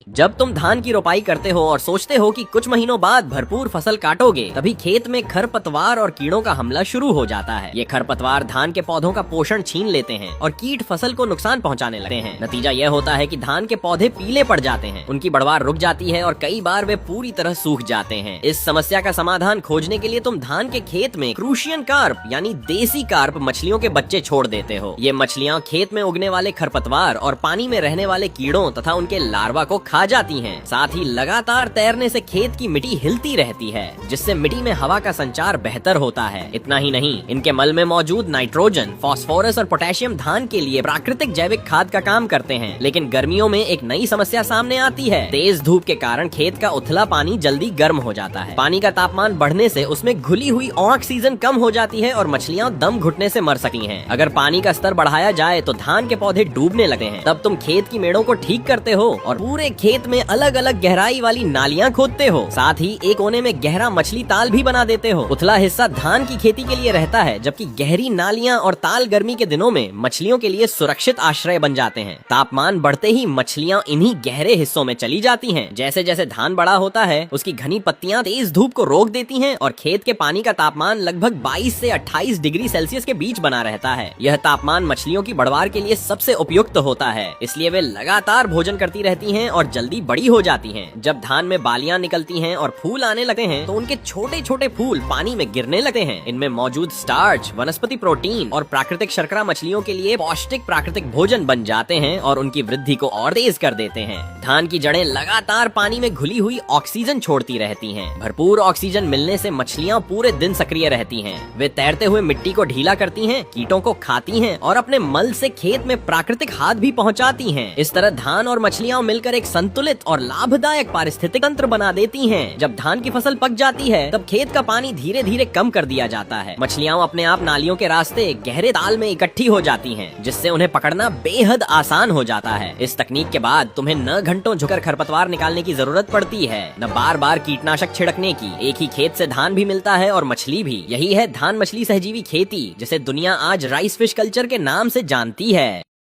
जब तुम धान की रोपाई करते हो और सोचते हो कि कुछ महीनों बाद भरपूर फसल काटोगे, तभी खेत में खरपतवार और कीड़ों का हमला शुरू हो जाता है। ये खरपतवार धान के पौधों का पोषण छीन लेते हैं और कीट फसल को नुकसान पहुंचाने लगते हैं। नतीजा यह होता है कि धान के पौधे पीले पड़ जाते हैं, उनकी बढ़वार रुक जाती है और कई बार वे पूरी तरह सूख जाते हैं। इस समस्या का समाधान खोजने के लिए तुम धान के खेत में क्रूशियन कार्प यानी देसी कार्प मछलियों के बच्चे छोड़ देते हो। ये मछलियाँ खेत में उगने वाले खरपतवार और पानी में रहने वाले कीड़ों तथा उनके लार्वा को खा जाती हैं। साथ ही लगातार तैरने से खेत की मिट्टी हिलती रहती है, जिससे मिट्टी में हवा का संचार बेहतर होता है। इतना ही नहीं, इनके मल में मौजूद नाइट्रोजन, फास्फोरस और पोटेशियम धान के लिए प्राकृतिक जैविक खाद का काम करते हैं। लेकिन गर्मियों में एक नई समस्या सामने आती है। तेज धूप के कारण खेत का उथला पानी जल्दी गर्म हो जाता है। पानी का तापमान बढ़ने से उसमें घुली हुई ऑक्सीजन कम हो जाती है और मछलियाँ दम घुटने से मर सकती हैं। अगर पानी का स्तर बढ़ाया जाए तो धान के पौधे डूबने लगते हैं। तब तुम खेत की मेड़ों को ठीक करते हो और पूरे खेत में अलग अलग गहराई वाली नालियाँ खोदते हो। साथ ही एक कोने में गहरा मछली ताल भी बना देते हो। उथला हिस्सा धान की खेती के लिए रहता है, जबकि गहरी नालियाँ और ताल गर्मी के दिनों में मछलियों के लिए सुरक्षित आश्रय बन जाते हैं। तापमान बढ़ते ही मछलियाँ इन्हीं गहरे हिस्सों में चली जाती हैं। जैसे जैसे धान बड़ा होता है, उसकी घनी पत्तियां तेज धूप को रोक देती हैं और खेत के पानी का तापमान लगभग 22 से 28 डिग्री सेल्सियस के बीच बना रहता है। यह तापमान मछलियों की बढ़वार के लिए सबसे उपयुक्त होता है, इसलिए वे लगातार भोजन करती रहती हैं और जल्दी बड़ी हो जाती हैं। जब धान में बालियां निकलती हैं और फूल आने लगते हैं, तो उनके छोटे छोटे फूल पानी में गिरने लगते हैं। इनमें मौजूद स्टार्च, वनस्पति प्रोटीन और प्राकृतिक शर्करा मछलियों के लिए पौष्टिक प्राकृतिक भोजन बन जाते हैं और उनकी वृद्धि को और तेज कर देते हैं। धान की जड़ें लगातार पानी में घुली हुई ऑक्सीजन छोड़ती रहती हैं। भरपूर ऑक्सीजन मिलने से मछलियां पूरे दिन सक्रिय रहती हैं। वे तैरते हुए मिट्टी को ढीला करती हैं, कीटों को खाती हैं और अपने मल से खेत में प्राकृतिक खाद भी पहुंचाती हैं। इस तरह धान और मछलियां मिलकर एक संतुलित और लाभदायक पारिस्थितिक तंत्र बना देती हैं। जब धान की फसल पक जाती है, तब खेत का पानी धीरे धीरे कम कर दिया जाता है। मछलियां अपने आप नालियों के रास्ते गहरे ताल में इकट्ठी हो जाती हैं, जिससे उन्हें पकड़ना बेहद आसान हो जाता है। इस तकनीक के बाद तुम्हें न घंटों झुकर खरपतवार निकालने की जरूरत पड़ती है, न बार बार कीटनाशक छिड़कने की। एक ही खेत से धान भी मिलता है और मछली भी। यही है धान मछली सहजीवी खेती, जिसे दुनिया आज राइस फिश कल्चर के नाम से जानती है।